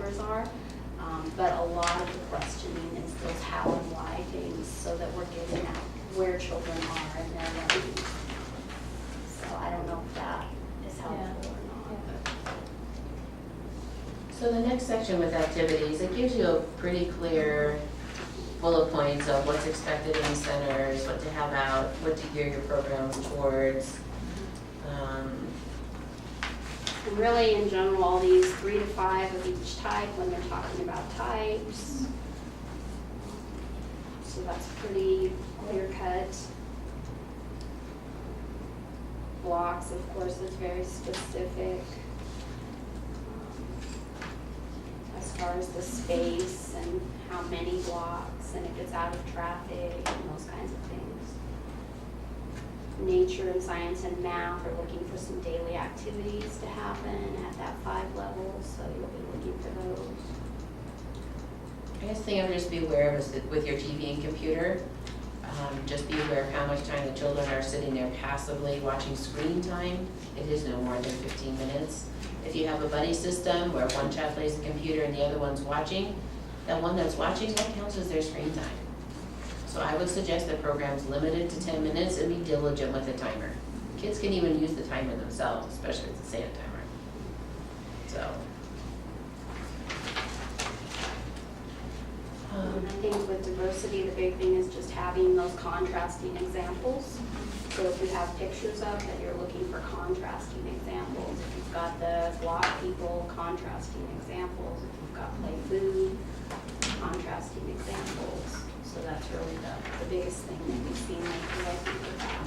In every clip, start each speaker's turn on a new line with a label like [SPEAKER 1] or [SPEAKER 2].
[SPEAKER 1] hours are. But a lot of the questioning is those how and why things, so that we're getting at where children are in their learning. So I don't know if that is helpful or not.
[SPEAKER 2] So the next section with activities, it gives you a pretty clear bullet points of what's expected in centers, what to have out, what to gear your programs towards.
[SPEAKER 1] And really, in general, all these 3 to 5 of each type when they're talking about types. So that's pretty clear cut. Blocks, of course, is very specific. As far as the space and how many blocks and if it's out of traffic and those kinds of things. Nature and science and math are looking for some daily activities to happen at that 5 levels, so you'll be looking for those.
[SPEAKER 2] I guess the thing I would just be aware of is that with your TV and computer, just be aware of how much time the children are sitting there passively watching screen time. It is no more than 15 minutes. If you have a buddy system where one child plays the computer and the other one's watching, that one that's watching, that counts as their screen time. So I would suggest that programs limited to 10 minutes and be diligent with the timer. Kids can even use the timer themselves, especially if it's a sand timer. So.
[SPEAKER 1] And I think with diversity, the big thing is just having those contrasting examples. So if we have pictures up, that you're looking for contrasting examples. If you've got the block people, contrasting examples. If you've got play food, contrasting examples. So that's really the biggest thing that we've seen lately, I think, with that.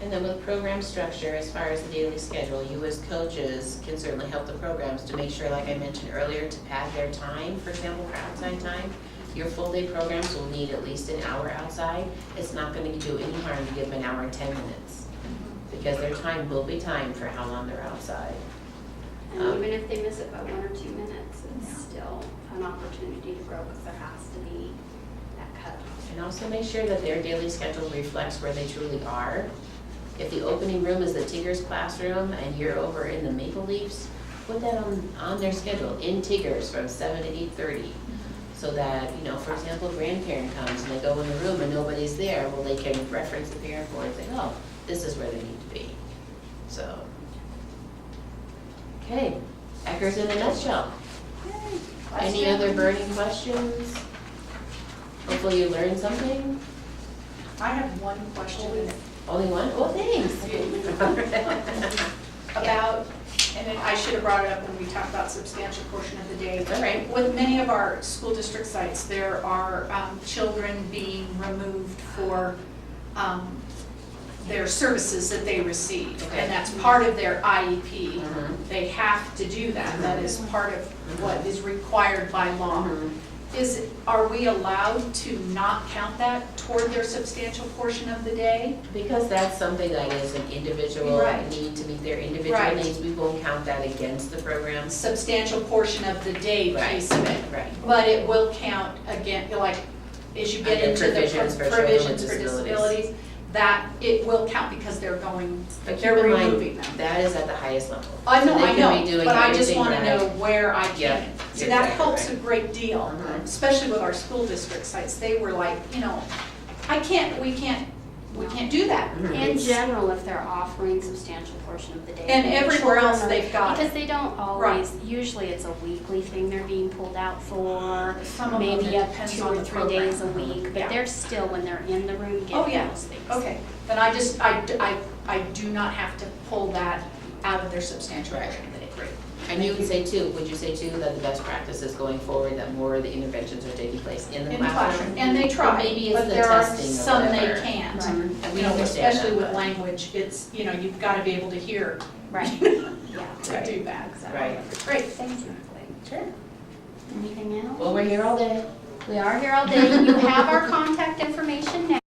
[SPEAKER 2] And then with program structure, as far as the daily schedule, you as coaches can certainly help the programs to make sure, like I mentioned earlier, to pad their time, for example, for outside time. Your full day programs will need at least an hour outside. It's not going to do any harm to give them an hour and 10 minutes because their time will be timed for how long they're outside.
[SPEAKER 1] And even if they miss it by 1 or 2 minutes, it's still an opportunity to grow because there has to be that cutoff.
[SPEAKER 2] And also make sure that their daily schedule reflects where they truly are. If the opening room is the Tigger's classroom and you're over in the Maple Leafs, put that on their schedule in Tigger's from 7 to 8:30. So that, you know, for example, a grandparent comes and they go in the room and nobody's there, well, they can reference the parent board and say, oh, this is where they need to be. So, okay, ECERS in a nutshell. Any other burning questions? Hopefully you learned something.
[SPEAKER 3] I have one question
[SPEAKER 2] Only one? Oh, thanks.
[SPEAKER 3] about, and then I should have brought it up when we talked about substantial portion of the day.
[SPEAKER 2] All right.
[SPEAKER 3] With many of our school district sites, there are children being removed for their services that they receive.
[SPEAKER 2] Okay.
[SPEAKER 3] And that's part of their IEP.
[SPEAKER 2] Mhm.
[SPEAKER 3] They have to do that. That is part of what is required by law.
[SPEAKER 2] Mhm.
[SPEAKER 3] Are we allowed to not count that toward their substantial portion of the day?
[SPEAKER 2] Because that's something that is an individual
[SPEAKER 3] Right.
[SPEAKER 2] need to meet their individual
[SPEAKER 3] Right.
[SPEAKER 2] needs, we won't count that against the program.
[SPEAKER 3] Substantial portion of the day
[SPEAKER 2] Right.
[SPEAKER 3] piece of it.
[SPEAKER 2] Right.
[SPEAKER 3] But it will count again, like, as you get
[SPEAKER 2] Under
[SPEAKER 3] into the
[SPEAKER 2] provisions for children with
[SPEAKER 3] provisions for
[SPEAKER 2] disabilities.
[SPEAKER 3] disabilities, that it will count because they're going,
[SPEAKER 2] But keep
[SPEAKER 3] they're
[SPEAKER 2] in mind,
[SPEAKER 3] removing them.
[SPEAKER 2] that is at the highest level.
[SPEAKER 3] I know,
[SPEAKER 2] So they
[SPEAKER 3] I
[SPEAKER 2] can be
[SPEAKER 3] know,
[SPEAKER 2] doing
[SPEAKER 3] but I just
[SPEAKER 2] everything
[SPEAKER 3] want to know
[SPEAKER 2] right.
[SPEAKER 3] where I
[SPEAKER 2] Yeah,
[SPEAKER 3] can. So
[SPEAKER 2] you're
[SPEAKER 3] that
[SPEAKER 2] exactly
[SPEAKER 3] helps a
[SPEAKER 2] right.
[SPEAKER 3] great deal,
[SPEAKER 2] Mhm.
[SPEAKER 3] especially with our school district sites. They were like, you know, we can't do that.
[SPEAKER 2] Mhm.
[SPEAKER 1] In general, if they're offering substantial portion of the day.
[SPEAKER 3] And
[SPEAKER 1] then
[SPEAKER 3] everywhere
[SPEAKER 1] children
[SPEAKER 3] else
[SPEAKER 1] are-
[SPEAKER 3] they've got it.
[SPEAKER 1] Because they don't always, usually it's a weekly thing they're being pulled out for,
[SPEAKER 3] Some of them,
[SPEAKER 1] maybe
[SPEAKER 3] it
[SPEAKER 1] up
[SPEAKER 3] depends
[SPEAKER 1] 2
[SPEAKER 3] on
[SPEAKER 1] or
[SPEAKER 3] the
[SPEAKER 1] 3 days a
[SPEAKER 3] program.
[SPEAKER 1] week,
[SPEAKER 3] Yeah.
[SPEAKER 1] but they're still, when they're in the room,
[SPEAKER 3] Oh,
[SPEAKER 1] getting
[SPEAKER 3] yeah.
[SPEAKER 1] those things.
[SPEAKER 3] Okay, then I do not have to pull that out of their substantial
[SPEAKER 2] Right.
[SPEAKER 3] portion of the day. Great.
[SPEAKER 2] And you would you say too that the best practice is going forward, that more of the interventions are taking place in the
[SPEAKER 3] In the classroom,
[SPEAKER 2] classroom?
[SPEAKER 3] and they try,
[SPEAKER 2] Or maybe it's
[SPEAKER 3] but
[SPEAKER 2] the
[SPEAKER 3] there are
[SPEAKER 2] testing or
[SPEAKER 3] some they
[SPEAKER 2] whatever.
[SPEAKER 3] can't.
[SPEAKER 1] Right.
[SPEAKER 2] And we
[SPEAKER 3] You know,
[SPEAKER 2] understand
[SPEAKER 3] especially
[SPEAKER 2] that,
[SPEAKER 3] with
[SPEAKER 2] but-
[SPEAKER 3] language, it's, you know, you've got to be able to hear
[SPEAKER 1] Right,
[SPEAKER 3] to
[SPEAKER 1] yeah.
[SPEAKER 3] do that.
[SPEAKER 2] Right.
[SPEAKER 3] Great.
[SPEAKER 1] Thank you.
[SPEAKER 2] Sure.
[SPEAKER 1] Anything else?
[SPEAKER 2] Well, we're here all day.
[SPEAKER 1] We are here all day. You have our contact information now.